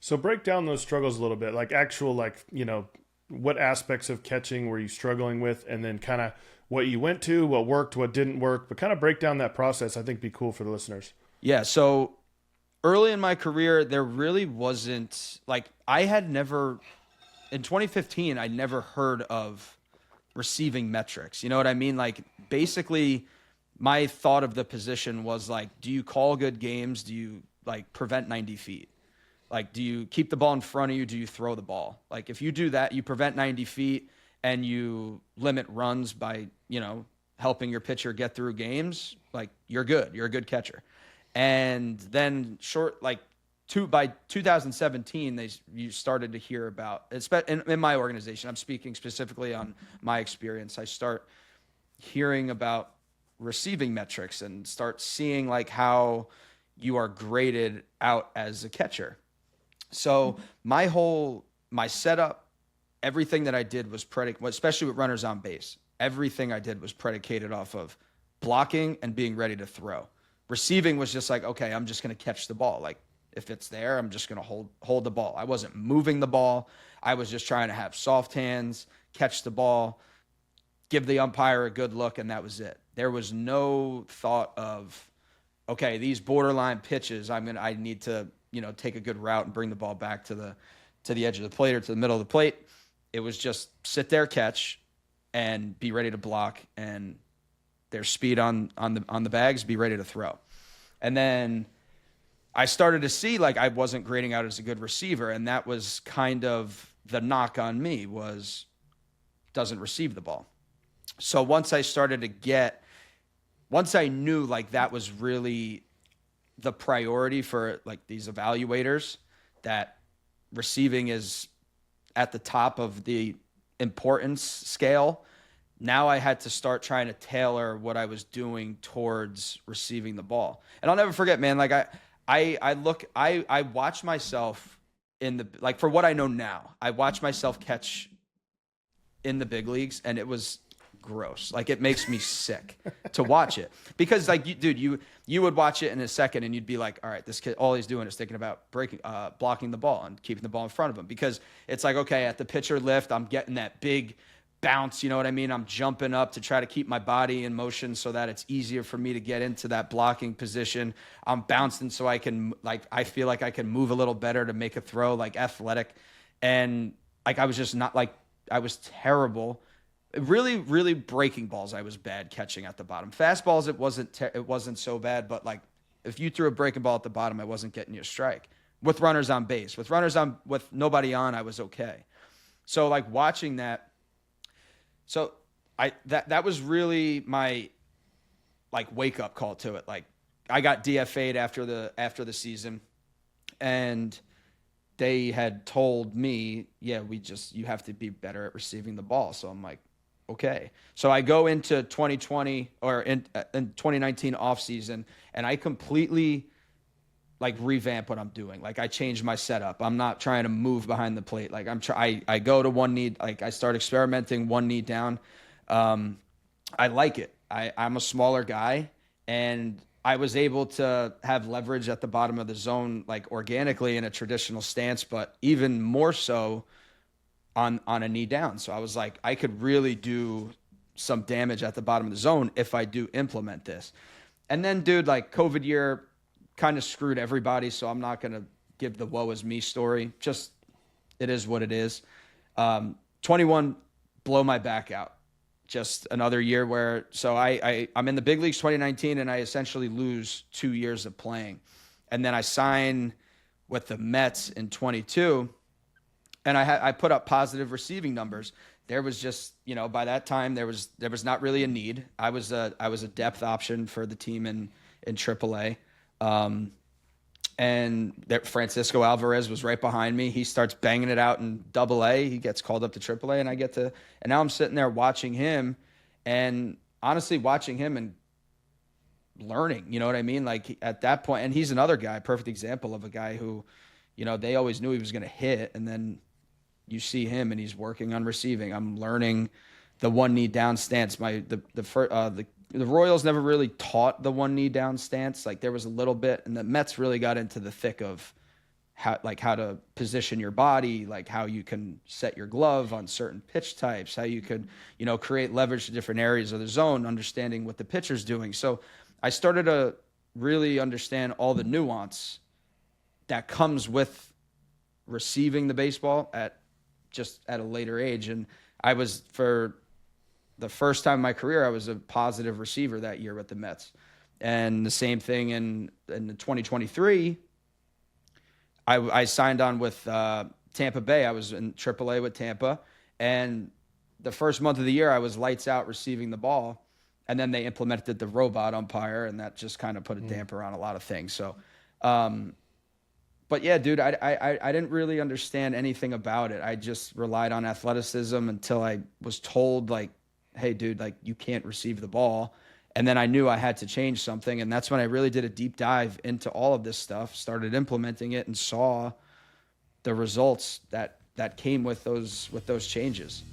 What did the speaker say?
So break down those struggles a little bit, like actual, like, what aspects of catching were you struggling with, and then kind of what you went to, what worked, what didn't work, but kind of break down that process. I think be cool for the listeners. Yeah. So early in my career, there really wasn't like I had never in 2015, I never heard of receiving metrics. You know what I mean? Like basically my thought of the position was like, do you call good games? Do you like prevent 90 feet? Like, do you keep the ball in front of you? Do you throw the ball? Like, if you do that, you prevent 90 feet and you limit runs by, helping your pitcher get through games. Like, you're good. You're a good catcher. And then by 2017, you started to hear about, in my organization, I'm speaking specifically on my experience. I start hearing about receiving metrics and start seeing like how you are graded out as a catcher. So my setup, everything that I did was predicated, especially with runners on base. Everything I did was predicated off of blocking and being ready to throw. Receiving was just like, okay, I'm just going to catch the ball. Like if it's there, I'm just going to hold the ball. I wasn't moving the ball. I was just trying to have soft hands, catch the ball, give the umpire a good look, and that was it. There was no thought of, okay, these borderline pitches, I need to, take a good route and bring the ball back to the edge of the plate or to the middle of the plate. It was just sit there, catch, and be ready to block, and there's speed on the bags, be ready to throw. And then I started to see like I wasn't grading out as a good receiver, and that was kind of the knock on me was doesn't receive the ball. So once I knew like that was really the priority for like these evaluators, that receiving is at the top of the importance scale, now I had to start trying to tailor what I was doing towards receiving the ball. And I'll never forget, man, like I watch myself for what I know now, I watch myself catch in the big leagues, and it was gross. Like it makes me sick to watch it because like you would watch it in a second and you'd be like, all right, this kid, all he's doing is thinking about blocking the ball and keeping the ball in front of him, because it's like, okay, at the pitcher lift, I'm getting that big bounce. You know what I mean? I'm jumping up to try to keep my body in motion so that it's easier for me to get into that blocking position. I'm bouncing so I feel like I can move a little better to make a throw, like athletic. And like, I was just not like, I was terrible. Really, really breaking balls, I was bad catching at the bottom. Fastballs, it wasn't so bad, but like if you threw a breaking ball at the bottom, I wasn't getting you a strike. With runners on base, with nobody on, I was okay. So like watching that, that was really my like wake up call to it. Like I got DFA'd after the season, and they had told me, yeah, you have to be better at receiving the ball. So I'm like, okay. So I go into 2020 or in 2019 off season, and I completely like revamp what I'm doing. Like I changed my setup. I'm not trying to move behind the plate. Like I go to one knee. Like I start experimenting one knee down. I like it. I'm a smaller guy, and I was able to have leverage at the bottom of the zone, like organically in a traditional stance, but even more so on a knee down. So I was like, I could really do some damage at the bottom of the zone if I do implement this. And then, dude, like COVID year kind of screwed everybody. So I'm not going to give the woe is me story. Just, it is what it is. 21, blow my back out. Just another year where, so I'm in the big leagues 2019, and I essentially lose 2 years of playing. And then I sign with the Mets in 22, and I put up positive receiving numbers. There was just, by that time there was not really a need. I was a depth option for the team in AAA. And Francisco Alvarez was right behind me. He starts banging it out in AA. He gets called up to AAA, and now I'm sitting there watching him, and honestly watching him and learning, you know what I mean? Like at that point, and he's another guy, perfect example of a guy who, they always knew he was going to hit, and then you see him and he's working on receiving. I'm learning the one knee down stance. The Royals never really taught the one knee down stance. Like there was a little bit, and the Mets really got into the thick of how to position your body, like how you can set your glove on certain pitch types, how you could, create leverage to different areas of the zone, understanding what the pitcher's doing. So I started to really understand all the nuance that comes with receiving the baseball at a later age. And I was, for the first time in my career, I was a positive receiver that year with the Mets. And the same thing in the 2023, I signed on with Tampa Bay. I was in AAA with Tampa, and the first month of the year, I was lights out receiving the ball, and then they implemented the robot umpire, and that just kind of put a damper on a lot of things. So, but yeah, dude, I didn't really understand anything about it. I just relied on athleticism until I was told, like, hey, dude, like, you can't receive the ball. And then I knew I had to change something. And that's when I really did a deep dive into all of this stuff, started implementing it, and saw the results that came with those changes.